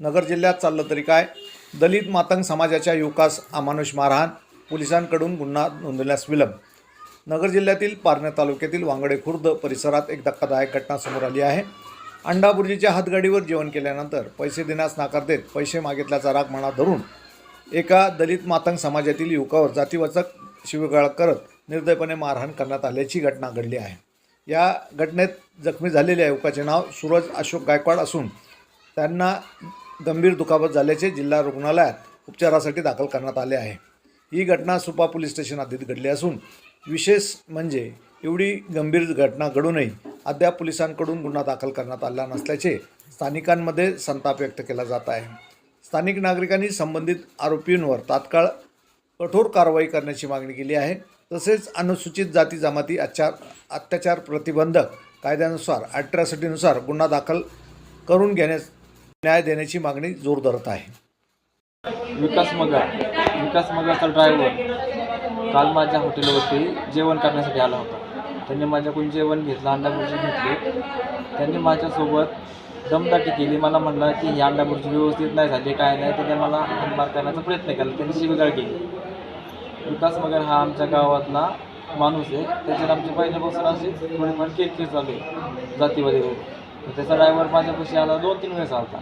नगर जिल्ह्यात चाललं तरी काय, दलित मातंग समाजाच्या युवकास अमानुष मारहाण, पोलिसांकडून गुन्हा नोंदवण्यास विलंब। नगर जिल्ह्यातील पारनेर तालुक्यातील वांगडे खुर्द परिसरात एक धक्कादायक घटना समोर आली आहे। अंडाभुर्जीच्या हातगाडीवर जेवण केल्यानंतर पैसे देण्यास नकार देत पैसे मागितल्याचा राग मनात धरून एका दलित मातंग समाजातील युवकावर जातीवाचक शिवीगाळ करत निर्दयपणे मारहाण करण्यात आल्याची घटना घडली आहे। या घटनेत जखमी झालेल्या युवकाचे नाव सूरज अशोक गायकवाड असून त्यांना गंभीर दुखापत झाल्याचे जिल्हा रुग्णालयात उपचारासाठी दाखल करण्यात आले आहे। ही घटना सुपा पोलीस स्टेशन हद्दीत घडली असून विशेष म्हणजे एवढी गंभीर घटना घडूनही अद्याप पोलिसांकडून गुन्हा दाखल करण्यात आला नसल्याचे स्थानिकांमध्ये संताप व्यक्त केला जात आहे। स्थानिक नागरिकांनी संबंधित आरोपींवर तात्काळ कठोर कारवाई करण्याची मागणी केली आहे। तसेच अनुसूचित जाती जमाती अत्याचार प्रतिबंधक कायद्यानुसार अॅट्रॉसिटीनुसार गुन्हा दाखल करून न्याय देण्याची मागणी जोर धरत आहे। विकास मगाचा ड्रायव्हर काल माझ्या हॉटेलवरती जेवण करण्यासाठी आला होता। त्यांनी माझ्याकडून जेवण घेतलं, अंडाभुर्जी घेतली। त्यांनी माझ्यासोबत दमदाटी केली। मला म्हणला की ही अंडाभुर्जी व्यवस्थित नाही झाली, काय नाही, त्याने मला हाणमार करण्याचा प्रयत्न केला। त्यांनी शिवीगाळ केली। विकास मगर हा आमच्या गावातला माणूस आहे। त्याच्यात आमची पहिल्यापासून अशी थोडीफार केक चालू आहे जातीवादीवर। त्याचा ड्रायव्हर माझ्यापाशी आला, 2-3 वेळेस आला।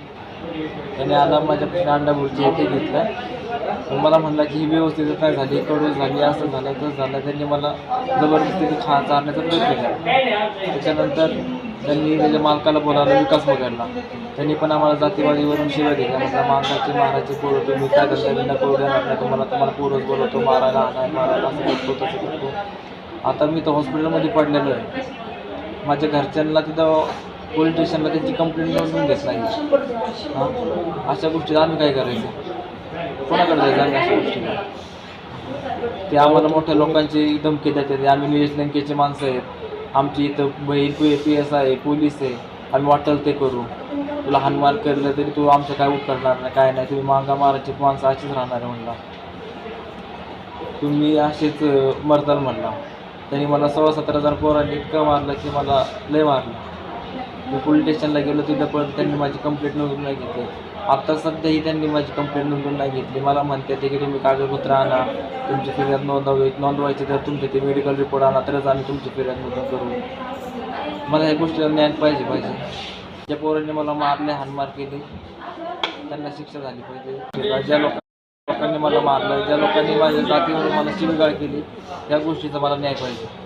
त्याने आला माझ्यापाशी अंडाभुर्जी हे घेतलं। मला म्हणला की ही व्यवस्थित नाही झाली, कडू झाली, असं झालं तसं झालं। त्यांनी मला जबरदस्ती चालण्याचा प्रयत्न केला। त्याच्यानंतर त्यांनी त्याच्या मालकाला बोलावलं, विकास मगरला। त्यांनी पण आम्हाला जातीवादीवरून शिव्या दिल्या। म्हटलं मालकाची मारायची पोरं तुम्ही काय करता, मी नको देणार नाही तुम्हाला पोरच बोलवतो, मारायला असं करतो तसं करतो। आता मी तर हॉस्पिटलमध्ये पडलेलो आहे। माझ्या घरच्यांना तिथं पोलीस स्टेशनला त्यांची कंप्लेंट नोंदवून घेत नाही। अशा गोष्टी आम्ही काय करायचं, कोणाकडे जायचं आम्ही अशा गोष्टीला? ते आम्हाला मोठ्या लोकांची धमकी देतात। आम्ही निलेश लंकेचे माणसं आहेत, आमची इथं बहीण PS आहे, पोलीस आहे, आम्ही वाटेल ते करू। तुला हाणमार केलं तरी तू आमचं काय उपकरणार नाही, काय नाही, तुम्ही मागा मारायची माणसं अशीच राहणार आहे म्हणला। तुम्ही असेच मरताल म्हणला। त्यांनी मला 16-17 पोरांनी इतकं मारलं की मला लय मारलं। मी पोलीस स्टेशनला गेलो, तिथं पण त्यांनी माझी कंप्लेंट नोंदवून नाही घेतली। आत्ता सध्याही त्यांनी माझी कंप्लेंट नोंदवून नाही घेतली। मला म्हणते ते की तुम्ही कागदपत्र आणा, तुमची फिर्याद नोंदवायची तर तुमचे ते मेडिकल रिपोर्ट आणा, तरच आम्ही तुमची फिर्याद नोंदवून करू। मला ह्या गोष्टीला न्याय पाहिजे। ज्या पोरांनी मला मारले, हाणमार केली, त्यांना शिक्षा झाली पाहिजे। ज्या लोकांनी मला मारलं, ज्या लोकांनी माझ्या जातीवर मला शिवीगाळ केली, त्या गोष्टीचा मला न्याय पाहिजे।